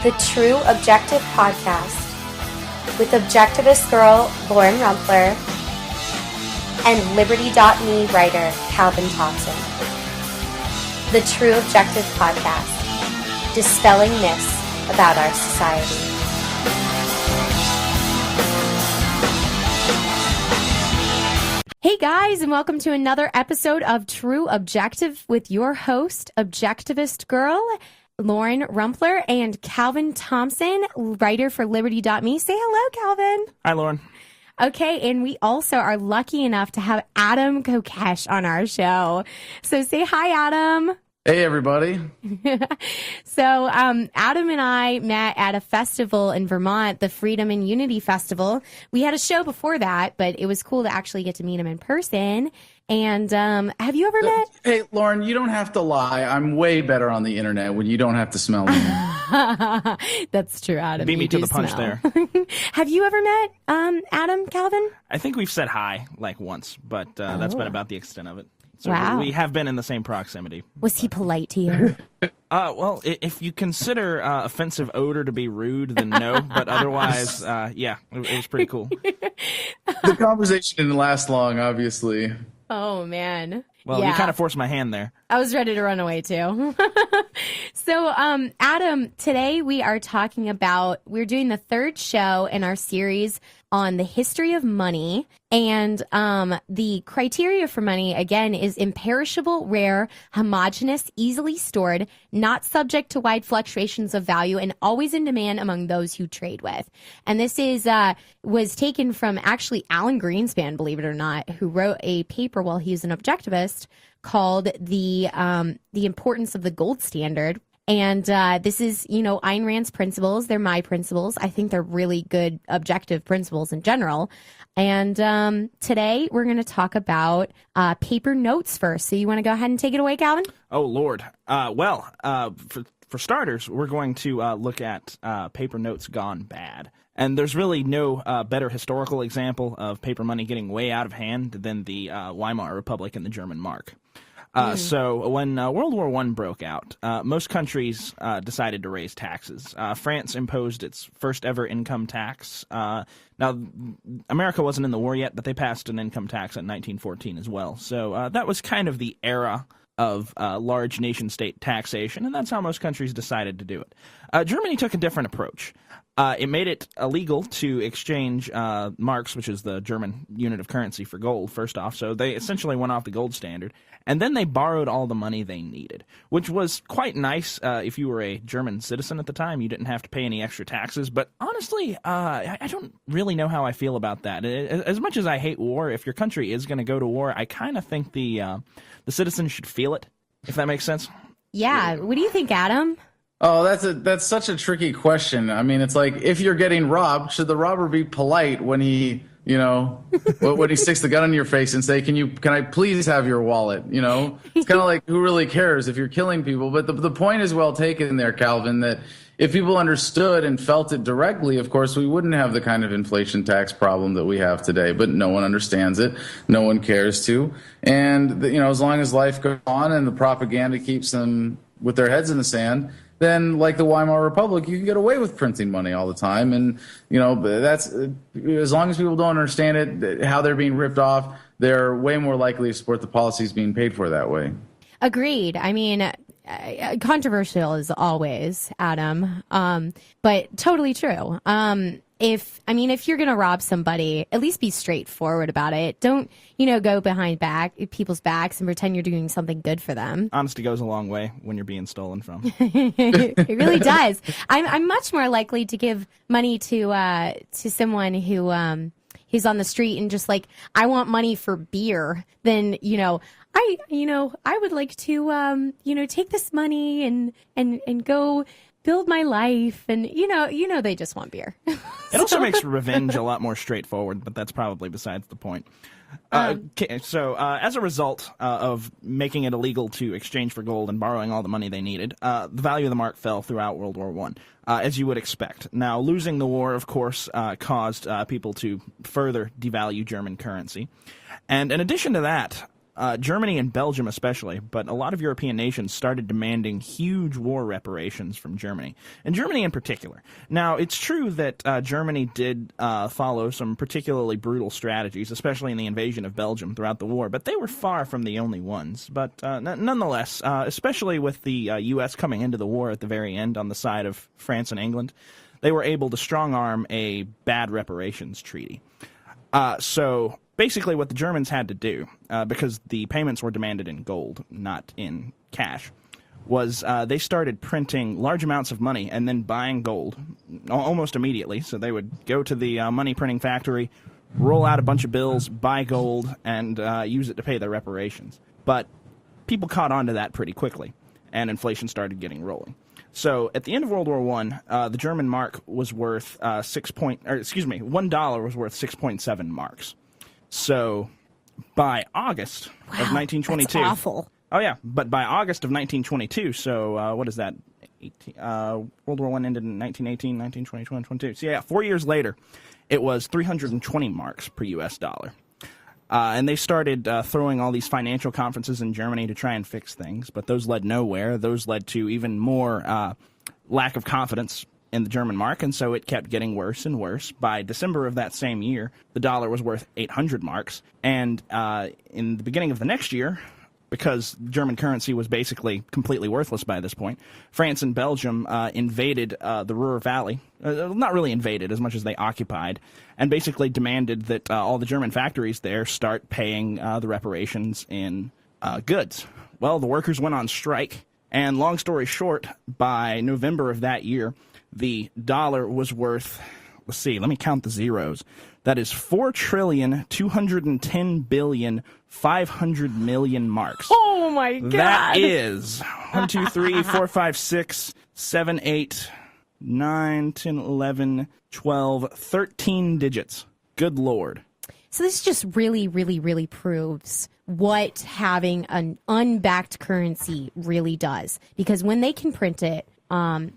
the True Objective Podcast with Objectivist girl Lauren Rumpler and Liberty.me writer Calvin Thompson. The True Objective Podcast, dispelling myths about our society. Hey guys, and welcome to another episode of True Objective with your host, Objectivist girl, Lauren Rumpler, and Calvin Thompson, writer for Liberty.me. Say hello, Calvin. Hi, Lauren. Okay, and we also are lucky enough to have Adam Kokesh on our show. So say hi, Adam. Hey, everybody. So Adam and I met at a festival in Vermont, the Freedom and Unity Festival. We had a show before that, but it was cool to actually get to meet him in person. And have you ever met? Hey, Lauren, you don't have to lie. I'm way better on the internet when you don't have to smell me. That's true, Adam. Beat me to the punch there. Have you ever met Adam, Calvin? I think we've said hi like once, but that's been about the extent of it. So wow. We have been in the same proximity. Was he polite to you? Well, if you consider offensive odor to be rude, then no. But otherwise, yeah, it was pretty cool. The conversation didn't last long, obviously. Oh, man. Well, yeah. You kind of forced my hand there. I was ready to run away, too. So, Adam, today we're doing the third show in our series on the history of money. And the criteria for money, again, is imperishable, rare, homogeneous, easily stored, not subject to wide fluctuations of value, and always in demand among those who trade with. And this was taken from actually Alan Greenspan, believe it or not, who wrote a paper while he was an objectivist called the Importance of the Gold Standard. And this is, Ayn Rand's principles. They're my principles. I think they're really good objective principles in general. And today we're going to talk about paper notes first. So you want to go ahead and take it away, Calvin? Oh, Lord. For starters, we're going to look at paper notes gone bad. And there's really no better historical example of paper money getting way out of hand than the Weimar Republic and the German mark. So when World War I broke out, most countries decided to raise taxes. France imposed its first ever income tax. Now, America wasn't in the war yet, but they passed an income tax in 1914 as well. So that was kind of the era of large nation-state taxation, and that's how most countries decided to do it. Germany took a different approach. It made it illegal to exchange marks, which is the German unit of currency, for gold, first off. So they essentially went off the gold standard. And then they borrowed all the money they needed, which was quite nice. If you were a German citizen at the time, you didn't have to pay any extra taxes. But honestly, I don't really know how I feel about that. As much as I hate war, if your country is going to go to war, I kind of think the citizens should feel it, if that makes sense. Yeah. What do you think, Adam? Oh, that's such a tricky question. I mean, it's like, if you're getting robbed, should the robber be polite when he, when he sticks the gun in your face and say, can I please have your wallet? It's kind of like, who really cares if you're killing people? But the point is well taken there, Calvin, that if people understood and felt it directly, of course, we wouldn't have the kind of inflation tax problem that we have today. But no one understands it. No one cares to. And, as long as life goes on and the propaganda keeps them with their heads in the sand, then, like the Weimar Republic, you can get away with printing money all the time. And, that's, as long as people don't understand it, how they're being ripped off, they're way more likely to support the policies being paid for that way. Agreed. I mean, controversial as always, Adam, but totally true. If you're going to rob somebody, at least be straightforward about it. Don't, go behind people's backs and pretend you're doing something good for them. Honesty goes a long way when you're being stolen from. It really does. I'm much more likely to give money to someone who's on the street and just like, I want money for beer than, I would like to, take this money and go build my life, and they just want beer. It also makes revenge a lot more straightforward, but that's probably besides the point. So as a result of making it illegal to exchange for gold and borrowing all the money they needed, the value of the mark fell throughout World War I, as you would expect. Now, losing the war, of course, caused people to further devalue German currency. And in addition to that, Germany and Belgium especially, but a lot of European nations started demanding huge war reparations from Germany, and Germany in particular. Now, it's true that Germany did follow some particularly brutal strategies, especially in the invasion of Belgium throughout the war, but they were far from the only ones. But nonetheless, especially with the U.S. coming into the war at the very end on the side of France and England, they were able to strong-arm a bad reparations treaty. So basically what the Germans had to do, because the payments were demanded in gold, not in cash, was they started printing large amounts of money and then buying gold almost immediately. So they would go to the money printing factory, roll out a bunch of bills, buy gold, and use it to pay their reparations. But people caught on to that pretty quickly, and inflation started getting rolling. So at the end of World War I, the German mark was worth $1 was worth 6.7 marks. So by August of 1922, that's awful. Oh yeah, but by August of 1922, so what is that? World War I ended in 1918, 1920, 2022. So yeah, 4 years later, it was 320 marks per U.S. dollar. And they started throwing all these financial conferences in Germany to try and fix things, but those led nowhere. Those led to even more lack of confidence in the German mark, and so it kept getting worse and worse. By December of that same year, the dollar was worth 800 marks, and in the beginning of the next year, because German currency was basically completely worthless by this point, France and Belgium invaded the Ruhr Valley. Not really invaded as much as they occupied, and basically demanded that all the German factories there start paying the reparations in goods. Well, the workers went on strike, and long story short, by November of that year, the dollar was worth, let's see, let me count the zeros. That is 4,210,500,000,000 marks. Oh my God. That is 1, 2, 3, 4, 5, 6, 7, 8, 9, 10, 11, 12, 13 digits. Good Lord. So this just really, really, really proves what having an unbacked currency really does. Because when they can print it,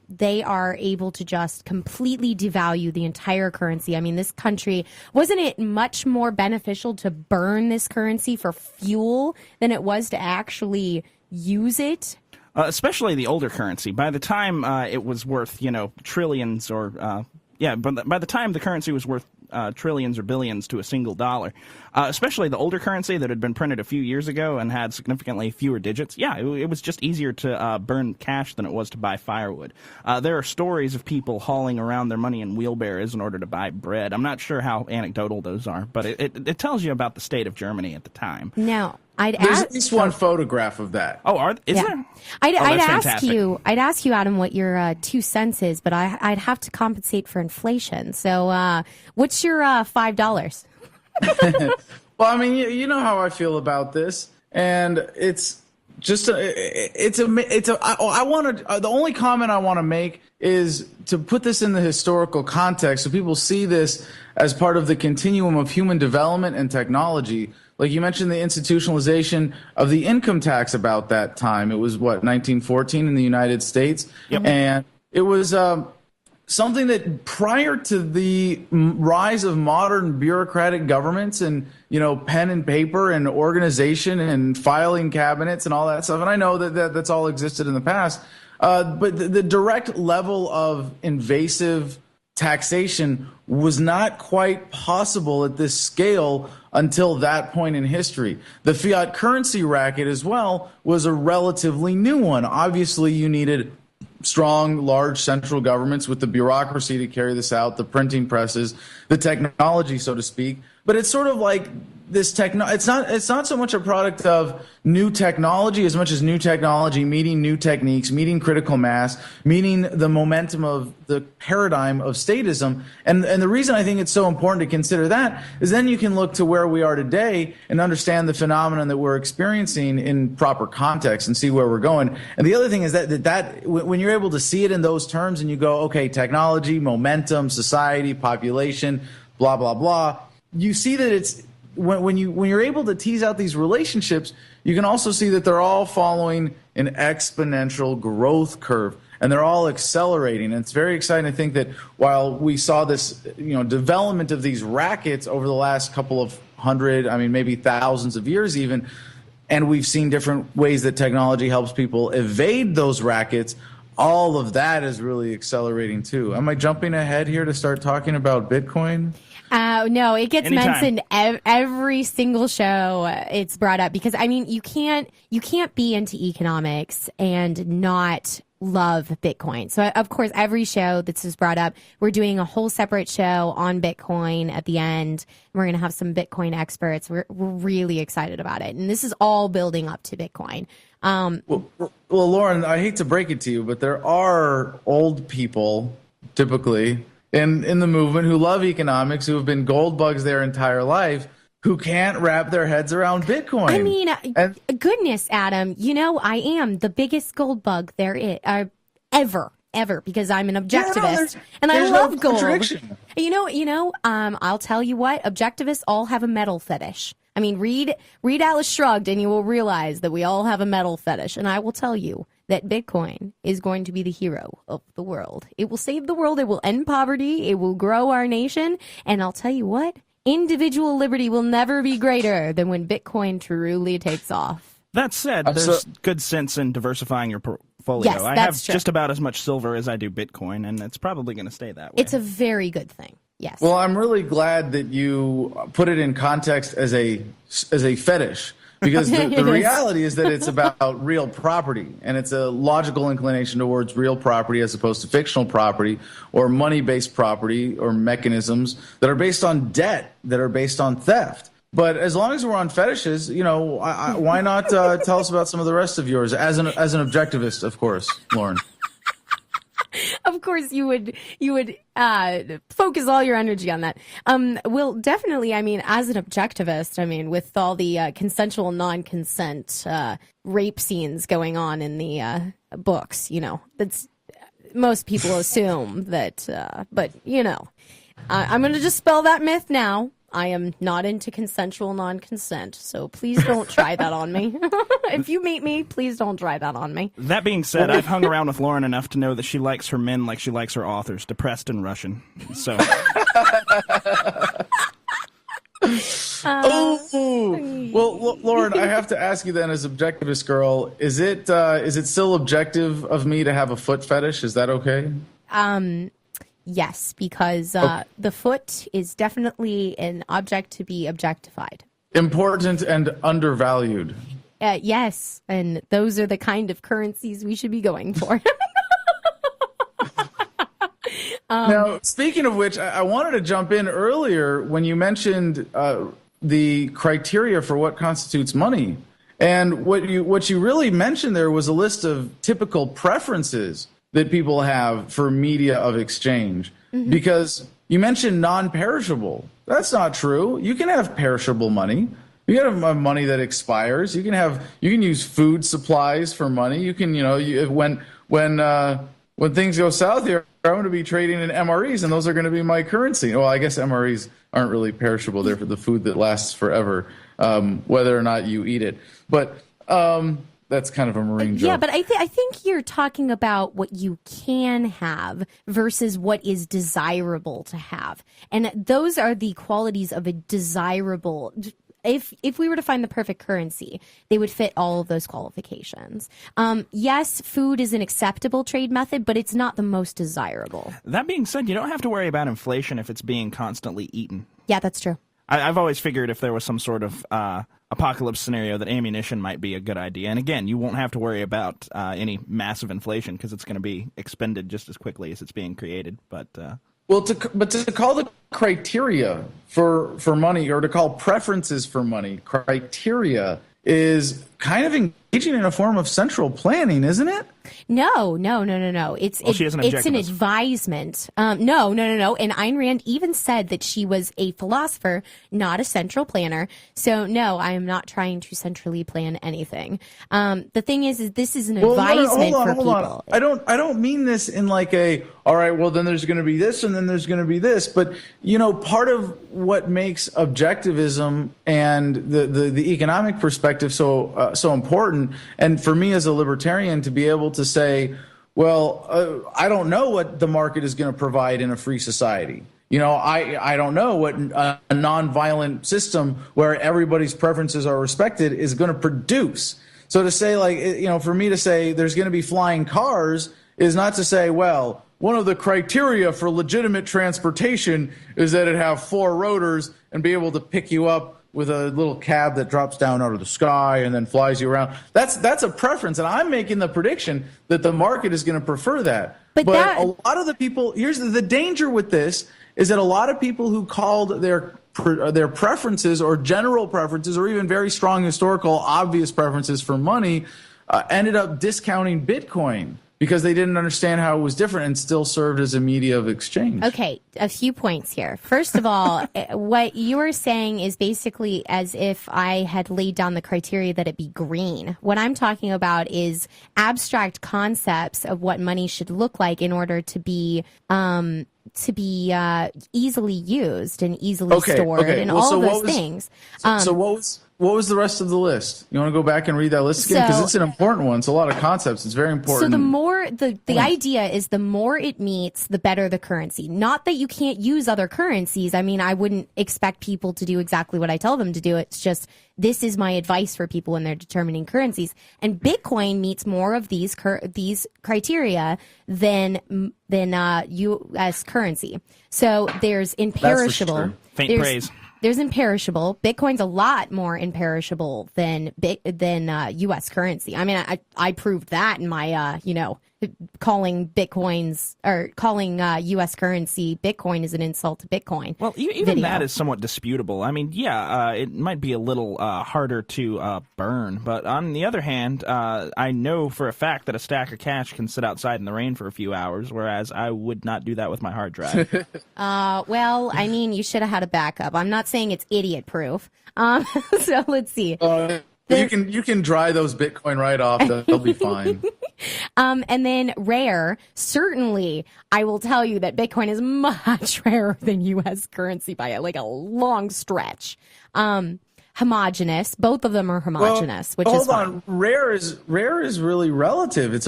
they are able to just completely devalue the entire currency. I mean, this country, wasn't it much more beneficial to burn this currency for fuel than it was to actually use it? Especially the older currency. By the time it was worth, trillions or, but by the time the currency was worth trillions or billions to a single dollar, especially the older currency that had been printed a few years ago and had significantly fewer digits, it was just easier to burn cash than it was to buy firewood. There are stories of people hauling around their money in wheelbarrows in order to buy bread. I'm not sure how anecdotal those are, but it tells you about the state of Germany at the time. Now, there's at least one photograph of that. Oh, is there? I'd ask fantastic. you, Adam, what your 2 cents is, but I'd have to compensate for inflation. So, what's your $5? Well, I mean, you know how I feel about this, and it's just the only comment I want to make is to put this in the historical context so people see this as part of the continuum of human development and technology. Like you mentioned, the institutionalization of the income tax about that time. It was, 1914 in the United States? Yep. And it was something that prior to the rise of modern bureaucratic governments and, pen and paper and organization and filing cabinets and all that stuff, and I know that's all existed in the past, but the direct level of invasive taxation was not quite possible at this scale until that point in history. The fiat currency racket as well was a relatively new one. Obviously, you needed strong, large central governments with the bureaucracy to carry this out, the printing presses, the technology, so to speak. But it's sort of like this it's not so much a product of new technology as much as new technology meeting new techniques, meeting critical mass, meeting the momentum of the paradigm of statism. And the reason I think it's so important to consider that is then you can look to where we are today and understand the phenomenon that we're experiencing in proper context and see where we're going. And the other thing is that when you're able to see it in those terms and you go, okay, technology, momentum, society, population, blah, blah, blah, you see that it's when you're able to tease out these relationships, you can also see that they're all following an exponential growth curve, and they're all accelerating. And it's very exciting to think that while we saw this, development of these rackets over the last couple of hundred, maybe thousands of years even, and we've seen different ways that technology helps people evade those rackets. All of that is really accelerating too. Am I jumping ahead here to start talking about Bitcoin? No, it gets Anytime. mentioned every single show. It's brought up because, I mean, you can't be into economics and not love Bitcoin. So, of course, every show that's just brought up, we're doing a whole separate show on Bitcoin at the end. We're going to have some Bitcoin experts. We're really excited about it. And this is all building up to Bitcoin. Well, Lauren, I hate to break it to you, but there are old people typically in the movement who love economics, who have been gold bugs their entire life, who can't wrap their heads around Bitcoin. I mean, goodness, Adam, you know, I am the biggest gold bug there is ever, because I'm an objectivist and I love gold. I'll tell you what, objectivists all have a metal fetish. I mean, read Atlas Shrugged and you will realize that we all have a metal fetish. And I will tell you that Bitcoin is going to be the hero of the world. It will save the world. It will end poverty. It will grow our nation. And I'll tell you what, individual liberty will never be greater than when Bitcoin truly takes off. That said, there's good sense in diversifying your portfolio. Yes, I that's have true. just about as much silver as I do Bitcoin, and it's probably going to stay that way. It's a very good thing. Yes. Well, I'm really glad that you put it in context as a fetish, because the reality is that it's about real property, and it's a logical inclination towards real property as opposed to fictional property or money-based property or mechanisms that are based on debt, that are based on theft. But as long as we're on fetishes, you know, why not tell us about some of the rest of yours as an objectivist, of course, Lauren. Of course, you would focus all your energy on that. Well, definitely. I mean, as an objectivist, I mean, with all the consensual non-consent rape scenes going on in the books, you know, that's most people assume that. But you know, I'm going to just spell that myth now. I am not into consensual non-consent, so please don't try that on me. If you meet me, please don't try that on me. That being said, I've hung around with Lauren enough to know that she likes her men like she likes her authors, depressed and Russian. So. Well, Lauren, I have to ask you then, as objectivist girl, is it still objective of me to have a foot fetish? Is that okay? Yes, because the foot is definitely an object to be objectified. Important and undervalued. Yes, and those are the kind of currencies we should be going for. Now, speaking of which, I wanted to jump in earlier when you mentioned the criteria for what constitutes money. And what you really mentioned there was a list of typical preferences that people have for media of exchange. Mm-hmm. Because you mentioned non-perishable. That's not true. You can have perishable money. You can have money that expires. You can use food supplies for money. You can, when things go south here, I'm going to be trading in MREs, and those are going to be my currency. Well, I guess MREs aren't really perishable. They're for the food that lasts forever, whether or not you eat it. But that's kind of a marine joke. Yeah, but I think you're talking about what you can have versus what is desirable to have. And those are the qualities of a desirable. If we were to find the perfect currency, they would fit all of those qualifications. Yes, food is an acceptable trade method, but it's not the most desirable. That being said, you don't have to worry about inflation if it's being constantly eaten. Yeah, that's true. I've always figured if there was some sort of apocalypse scenario that ammunition might be a good idea. And again, you won't have to worry about any massive inflation because it's going to be expended just as quickly as it's being created. But to call the criteria for money, or to call preferences for money criteria, is kind of engaging in a form of central planning, isn't it? No. It's an advisement. No. And Ayn Rand even said that she was a philosopher, not a central planner. So no, I am not trying to centrally plan anything. The thing is this is an advisement for people. I don't mean this in like all right, well then there's going to be this and then there's going to be this. But part of what makes objectivism and the economic perspective so important, and for me as a libertarian to be able to say, well, I don't know what the market is going to provide in a free society. I don't know what a nonviolent system where everybody's preferences are respected is going to produce. So to say, like, for me to say there's going to be flying cars is not to say, well, one of the criteria for legitimate transportation is that it have 4 rotors and be able to pick you up with a little cab that drops down out of the sky and then flies you around. That's a preference, and I'm making the prediction that the market is going to prefer that. But a lot of the people, here's the danger with this, is that a lot of people who called their preferences or general preferences or even very strong historical obvious preferences for money ended up discounting Bitcoin because they didn't understand how it was different and still served as a media of exchange. Okay, a few points here. First of all, what you are saying is basically as if I had laid down the criteria that it be green. What I'm talking about is abstract concepts of what money should look like in order to be easily used and easily stored and all of those things. So what was the rest of the list? You want to go back and read that list again? Because it's an important one. It's a lot of concepts. It's very important. So the more, the idea is the more it meets, the better the currency. Not that you can't use other currencies. I mean, I wouldn't expect people to do exactly what I tell them to do. It's just, this is my advice for people when they're determining currencies. And Bitcoin meets more of these criteria than U.S. currency. So there's imperishable. Faint praise. There's imperishable. Bitcoin's a lot more imperishable than U.S. currency. I mean, I proved that in my, calling U.S. currency Bitcoin is an insult to Bitcoin. Well, even that is somewhat disputable. I mean, it might be a little harder to burn, but on the other hand, I know for a fact that a stack of cash can sit outside in the rain for a few hours, whereas I would not do that with my hard drive. Well, I mean, you should have had a backup. I'm not saying it's idiot proof. So let's see. You can dry those Bitcoin right off. They'll be fine. And then rare, certainly I will tell you that Bitcoin is much rarer than U.S. currency by a long stretch. Homogeneous, both of them are homogeneous, which is fine. Hold on, rare is really relative. It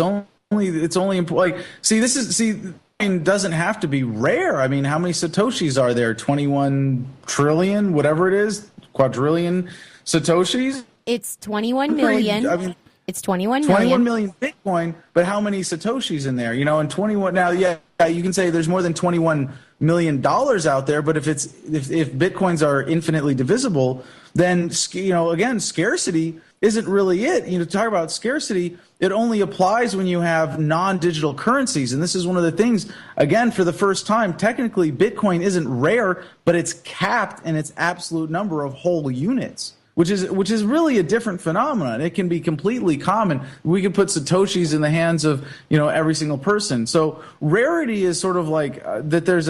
doesn't have to be rare. I mean, how many Satoshis are there? 21 trillion, whatever it is, quadrillion Satoshis? It's 21 million. It's 21 million. 21 million Bitcoin, but how many Satoshis in there? And 21 now, you can say there's more than 21 million dollars out there, but if Bitcoins are infinitely divisible, then again, scarcity isn't really it. To talk about scarcity, it only applies when you have non-digital currencies. And this is one of the things, again, for the first time, technically Bitcoin isn't rare, but it's capped in its absolute number of whole units. Which is really a different phenomenon. It can be completely common. We could put Satoshis in the hands of every single person. So rarity is sort of like that. There's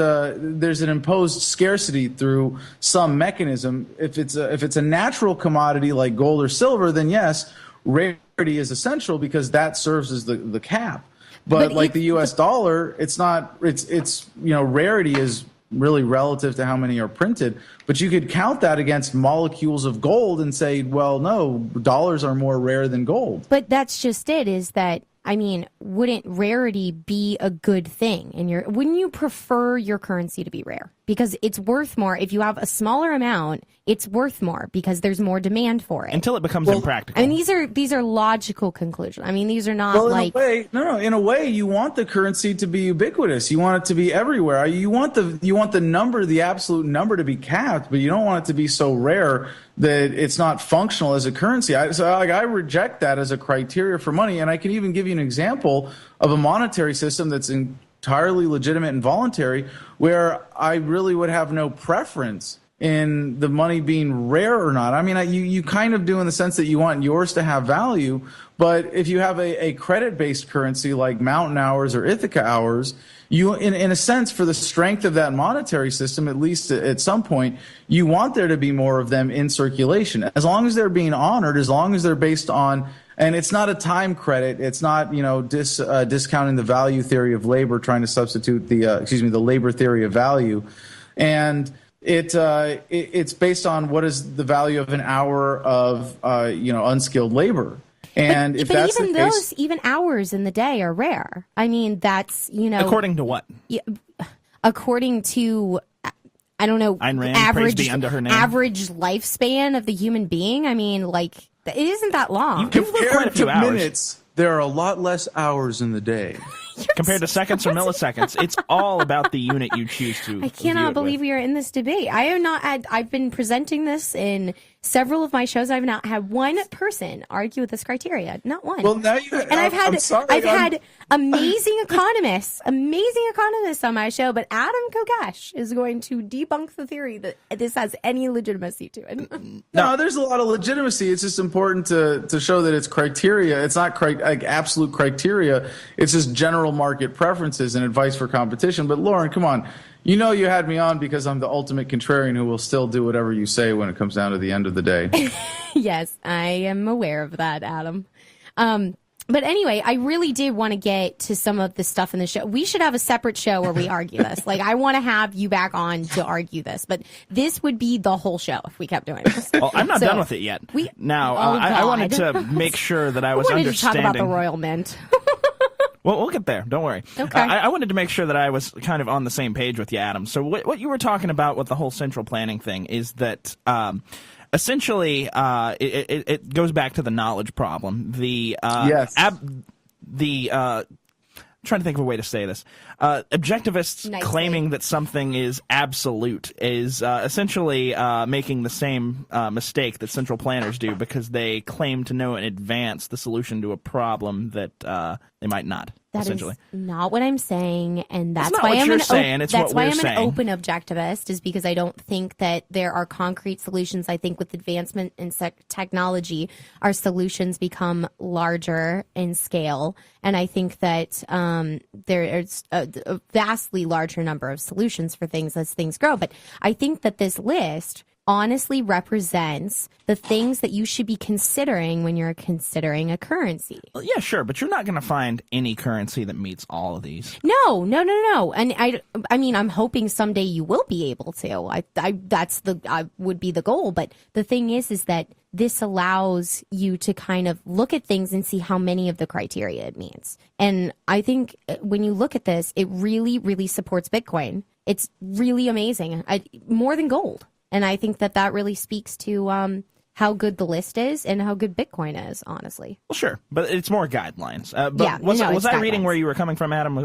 an imposed scarcity through some mechanism. If it's a natural commodity like gold or silver, then yes, rarity is essential because that serves as the cap. But like the U.S. dollar, it's not. It's rarity is really relative to how many are printed, but you could count that against molecules of gold and say, well, no, dollars are more rare than gold. But that's just it, is that, I mean, wouldn't rarity be a good thing? Wouldn't you prefer your currency to be rare? Because it's worth more. If you have a smaller amount, it's worth more because there's more demand for it. Until it becomes impractical. I mean, these are logical conclusions. I mean, these are not in a way, you want the currency to be ubiquitous. You want it to be everywhere. You want the absolute number to be capped, but you don't want it to be so rare that it's not functional as a currency. I reject that as a criteria for money, and I can even give you an example of a monetary system that's entirely legitimate and voluntary, where I really would have no preference in the money being rare or not. I mean, you kind of do in the sense that you want yours to have value, but if you have a credit-based currency like Mountain Hours or Ithaca Hours, you, in a sense, for the strength of that monetary system, at least at some point, you want there to be more of them in circulation. As long as they're being honored, as long as they're based on, and it's not a time credit, it's not discounting the value theory of labor, trying to substitute the labor theory of value, and it's based on what is the value of an hour of unskilled labor. And if that's even the case, even hours in the day are rare. I mean, that's according to what? According to I don't know, Ayn Rand, praise be unto her name. average lifespan of the human being. I mean, like, it isn't that long. You've lived quite a Compared few to hours. minutes, there are a lot less hours in the day. Compared to seconds or milliseconds, it's all about the unit you choose to. I cannot believe we are in this debate. I am not. I've been presenting this in several of my shows. I've not had one person argue with this criteria. Not one. Well, now you and I've had I'm sorry, I've I'm- had amazing economists on my show, but Adam Kokesh is going to debunk the theory that this has any legitimacy to it. No, there's a lot of legitimacy. It's just important to show that it's criteria. It's not like absolute criteria. It's just general market preferences and advice for competition. But Lauren, come on. You know you had me on because I'm the ultimate contrarian who will still do whatever you say when it comes down to the end of the day. Yes, I am aware of that, Adam. But anyway, I really did want to get to some of the stuff in the show. We should have a separate show where we argue this. Like, I want to have you back on to argue this, but this would be the whole show if we kept doing this. Well, I'm not So, done with it yet. we- Now, Oh, I wanted God. to make sure that I was I wanted to talk understanding. about the Royal Mint. Well, we'll get there. Don't worry. Okay. I wanted to make sure that I was kind of on the same page with you, Adam. So what you were talking about with the whole central planning thing is that essentially it goes back to the knowledge problem. Yes. I'm trying to think of a way to say this. Objectivists Nicely. claiming that something is absolute is essentially making the same mistake that central planners do because they claim to know in advance the solution to a problem that they might not. That is essentially. not what I'm saying, and that's not why what I'm you're an saying, it's that's what why we're I'm saying. an open objectivist, is because I don't think that there are concrete solutions. I think with advancement in technology, our solutions become larger in scale, and I think that there is a vastly larger number of solutions for things as things grow. But I think that this list honestly represents the things that you should be considering when you're considering a currency. Well, yeah, sure, but you're not going to find any currency that meets all of these. No. And I mean, I'm hoping someday you will be able to. I would be the goal. But the thing is that this allows you to kind of look at things and see how many of the criteria it meets. And I think when you look at this, it really, really supports Bitcoin. It's really amazing. More than gold. And I think that really speaks to how good the list is and how good Bitcoin is, honestly. Well, sure, but it's more guidelines. But Yeah, was it's I reading guidelines. where you were coming from, Adam?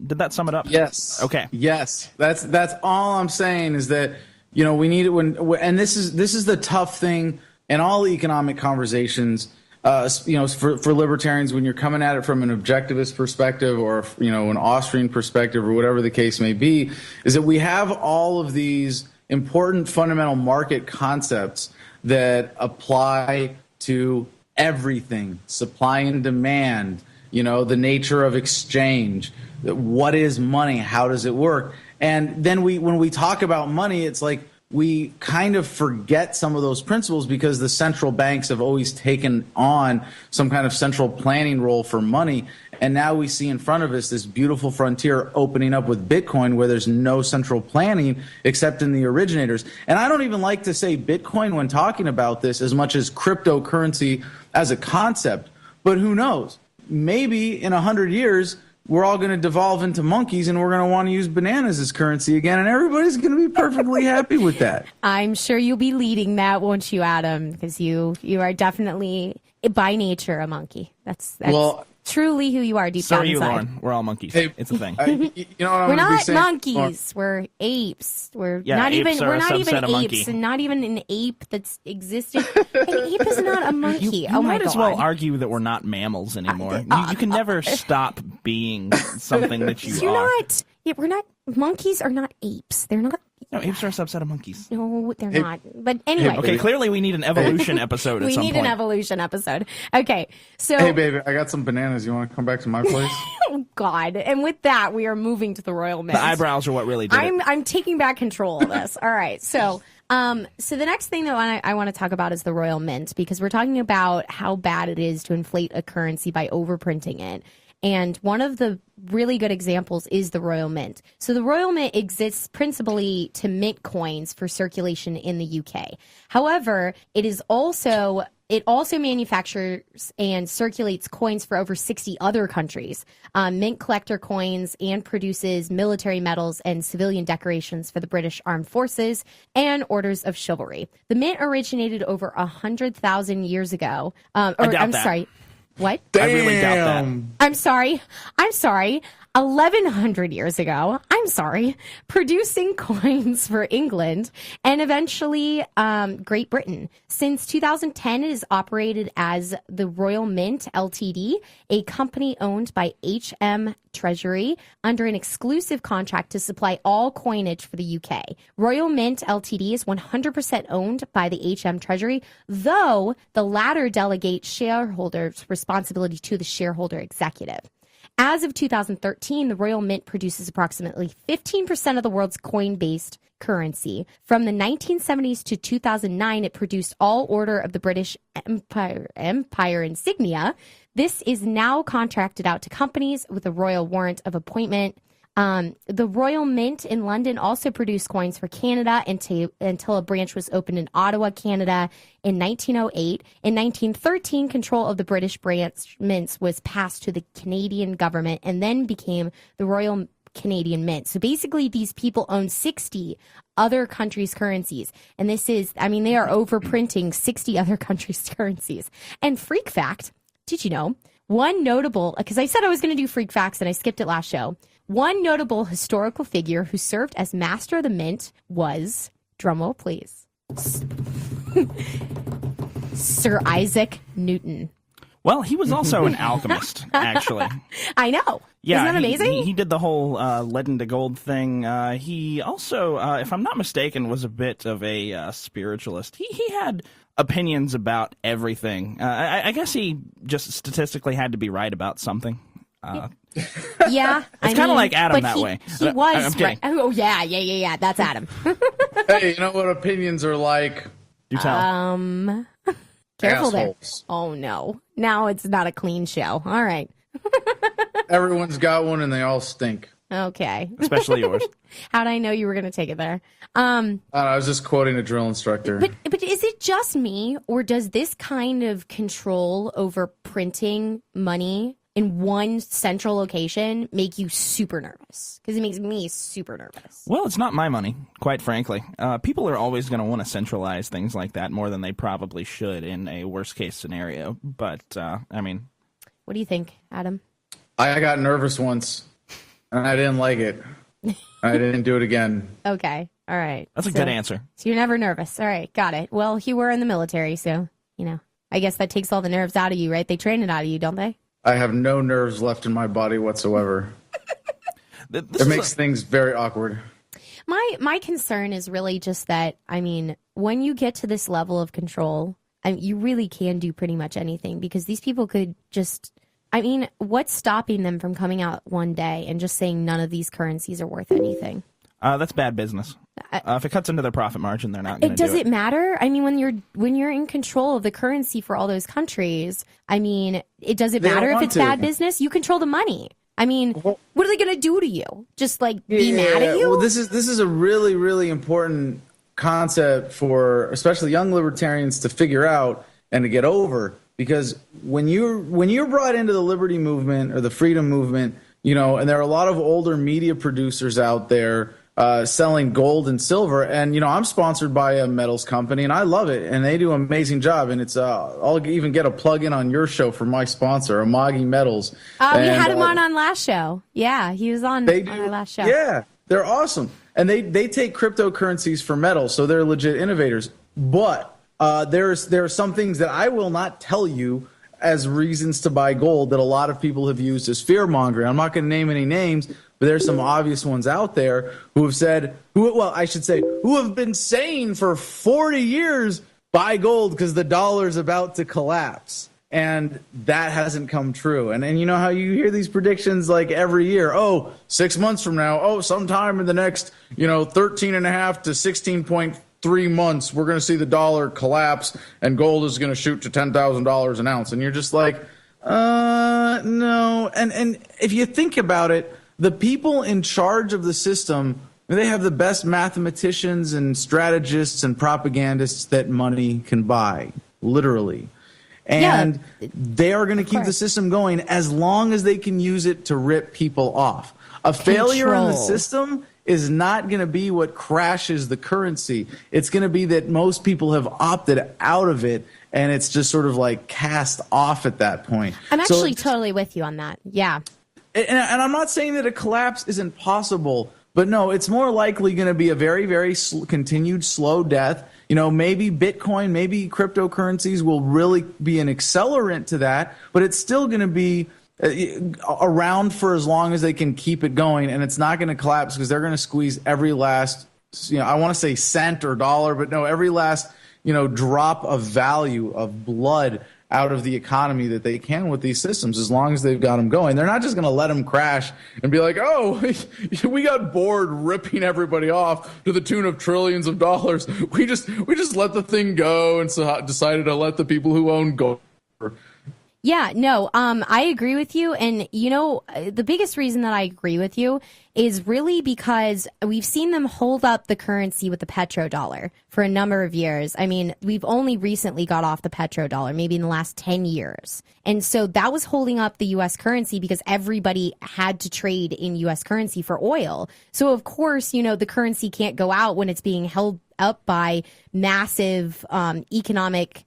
Did that sum it up? Yes. Okay. Yes. That's all I'm saying is that, you know, we need it and this is the tough thing in all economic conversations. You know, for libertarians, when you're coming at it from an objectivist perspective or, you know, an Austrian perspective or whatever the case may be, is that we have all of these important fundamental market concepts that apply to everything, supply and demand, you know, the nature of exchange, what is money, how does it work? And then when we talk about money, it's like we kind of forget some of those principles because the central banks have always taken on some kind of central planning role for money. And now we see in front of us this beautiful frontier opening up with Bitcoin where there's no central planning except in the originators. And I don't even like to say Bitcoin when talking about this as much as cryptocurrency as a concept. But who knows? Maybe in 100 years, we're all going to devolve into monkeys and we're going to want to use bananas as currency again. And everybody's going to be perfectly happy with that. I'm sure you'll be leading that, won't you, Adam? Because you are definitely by nature a monkey. That's Well, truly who you are deep So down are you, inside. Lauren. We're all monkeys. Hey, It's a thing. You know what I'm We're gonna be not saying? monkeys. We're apes. We're Yeah, not apes even. are We're a not even subset of monkey. apes, and not even an ape that's existed. An ape is not a monkey. You oh my might as god! well argue that we're not mammals anymore. You can never stop being something that you You're are. not. Yeah, we're not. Monkeys are not apes. They're not. No, apes are a subset of monkeys. No, they're not. But anyway, Okay, clearly we need an evolution episode at we some need point. an evolution episode. Okay, so Hey, baby, I got some bananas. You want to come back to my place? oh god, and with that, we are moving to the Royal Mint. The eyebrows are what really did it. I'm taking back control of this. All right. So the next thing that I want to talk about is the Royal Mint, because we're talking about how bad it is to inflate a currency by overprinting it. And one of the really good examples is the Royal Mint. So the Royal Mint exists principally to mint coins for circulation in the UK. However, it is also it also manufactures and circulates coins for over 60 other countries, mint collector coins, and produces military medals and civilian decorations for the British Armed Forces and orders of chivalry. The mint originated over 100,000 years ago. Sorry. What? I really doubt that. I'm sorry. 1,100 years ago, producing coins for England and eventually Great Britain. Since 2010, it is operated as the Royal Mint Ltd, a company owned by HM Treasury under an exclusive contract to supply all coinage for the UK. Royal Mint Ltd is 100% owned by the HM Treasury, though the latter delegates shareholders' responsibility to the shareholder executive. As of 2013, the Royal Mint produces approximately 15% of the world's coin-based currency. From the 1970s to 2009, it produced all Order of the British Empire insignia. This is now contracted out to companies with a royal warrant of appointment. The Royal Mint in London also produced coins for Canada until a branch was opened in Ottawa, Canada in 1908. In 1913, control of the British branch mints was passed to the Canadian government and then became the Royal Canadian Mint. So basically, these people own 60 other countries' currencies. And this is, I mean, they are overprinting 60 other countries' currencies. And freak fact, did you know, one notable, because I said I was going to do freak facts and I skipped it last show. One notable historical figure who served as master of the mint was, drumroll please, Sir Isaac Newton. Well, he was also an alchemist, actually. I know. Yeah, isn't that amazing? He did the whole lead into gold thing. He also, if I'm not mistaken, was a bit of a spiritualist. He had opinions about everything. I guess he just statistically had to be right about something. Yeah, it's kind of like Adam that way. He was. I'm kidding. Right. Oh yeah. That's Adam. Hey, you know what opinions are like? Do tell. Careful Assholes. there. Oh no, now it's not a clean show. All right. Everyone's got one and they all stink. Okay. Especially yours. How'd I know you were going to take it there? I was just quoting a drill instructor. But is it just me, or does this kind of control over printing money in one central location make you super nervous? Because it makes me super nervous. Well, it's not my money, quite frankly. People are always going to want to centralize things like that more than they probably should in a worst-case scenario. But, I mean... What do you think, Adam? I got nervous once, and I didn't like it. I didn't do it again. Okay. All right. That's a good answer. So you're never nervous. All right. Got it. Well, you were in the military, so, you know, I guess that takes all the nerves out of you, right? They train it out of you, don't they? I have no nerves left in my body whatsoever. It makes things very awkward. My concern is really just that, I mean, when you get to this level of control, you really can do pretty much anything, because these people could just, I mean, what's stopping them from coming out one day and just saying none of these currencies are worth anything? That's bad business. If it cuts into their profit margin, they're not going to do it. Does it matter? I mean, when you're in control of the currency for all those countries, I mean, does it matter if it's bad business? You control the money. I mean, what are they going to do to you? Just like be mad at you? Well, this is a really, really important concept for especially young libertarians to figure out and to get over, because when you're brought into the liberty movement or the freedom movement, you know, and there are a lot of older media producers out there selling gold and silver, and you know, I'm sponsored by a metals company and I love it and they do an amazing job, and it's I'll even get a plug in on your show for my sponsor, Amagi Metals. Oh, we had him on last show. Yeah, he was on our last show. Yeah, they're awesome, and they take cryptocurrencies for metals, so they're legit innovators. But there are some things that I will not tell you as reasons to buy gold that a lot of people have used as fear mongering. I'm not going to name any names, but there's some obvious ones out there who have said, who have been saying for 40 years, buy gold because the dollar's about to collapse. And that hasn't come true. And you know how you hear these predictions like every year, 6 months from now, sometime in the next, 13 and a half to 16.3 months, we're going to see the dollar collapse and gold is going to shoot to $10,000 an ounce. And you're just like, no. And if you think about it, the people in charge of the system, they have the best mathematicians and strategists and propagandists that money can buy, literally. And they are going to keep the course. system going as long as they can use it to rip people off. A failure in the Control. system is not going to be what crashes the currency. It's going to be that most people have opted out of it, and it's just sort of like cast off at that point. I'm So actually it's- totally with you on that. Yeah. and I'm not saying that a collapse isn't possible, but no, it's more likely going to be a very, very continued slow death. You know, maybe Bitcoin, maybe cryptocurrencies will really be an accelerant to that, but it's still going to be around for as long as they can keep it going, and it's not going to collapse because they're going to squeeze every last, I want to say cent or dollar, but no, every last, drop of value of blood out of the economy that they can with these systems, as long as they've got them going. They're not just going to let them crash and be like, oh, we got bored ripping everybody off to the tune of trillions of dollars. We just let the thing go and so decided to let the people who own go. Yeah, no, I agree with you. And, the biggest reason that I agree with you is really because we've seen them hold up the currency with the petrodollar for a number of years. I mean, we've only recently got off the petrodollar, maybe in the last 10 years. And so that was holding up the U.S. currency because everybody had to trade in U.S. currency for oil. So, of course, the currency can't go out when it's being held up by massive economic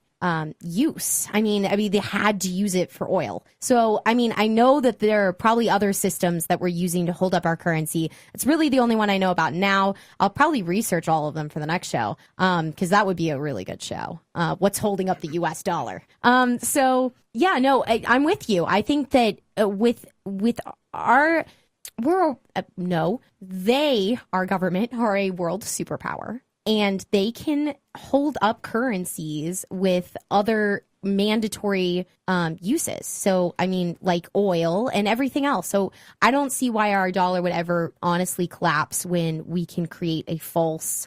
use. I mean, they had to use it for oil. So, I know that there are probably other systems that we're using to hold up our currency. It's really the only one I know about now. I'll probably research all of them for the next show, because that would be a really good show. What's holding up the U.S. dollar? So yeah, no, I'm with you. I think that our government are a world superpower. And they can hold up currencies with other mandatory uses. So, like oil and everything else. So I don't see why our dollar would ever honestly collapse when we can create a false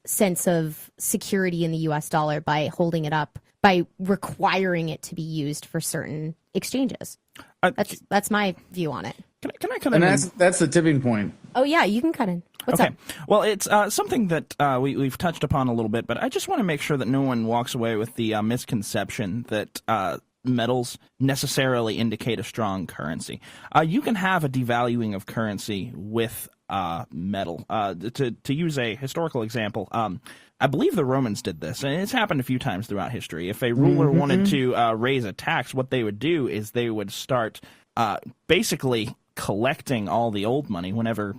sense of security in the U.S. dollar by holding it up, by requiring it to be used for certain exchanges. That's my view on it. Can I come And in? that's the tipping point. Oh, yeah, you can cut in. What's Okay. up? Well, it's something that we've touched upon a little bit, but I just want to make sure that no one walks away with the misconception that metals necessarily indicate a strong currency. You can have a devaluing of currency with metal. To use a historical example, I believe the Romans did this, and it's happened a few times throughout history. If a ruler wanted to raise a tax, what they would do is they would start basically collecting all the old money whenever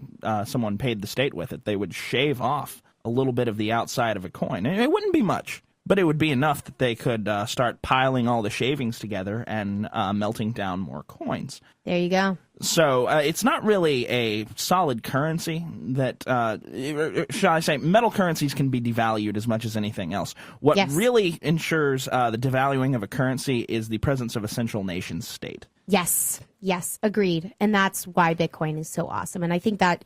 someone paid the state with it. They would shave off a little bit of the outside of a coin. And it wouldn't be much, but it would be enough that they could start piling all the shavings together and melting down more coins. There you go. So it's not really a solid currency that, shall I say, metal currencies can be devalued as much as anything else. What Yes. really ensures the devaluing of a currency is the presence of a central nation state. Yes, agreed. And that's why Bitcoin is so awesome. And I think that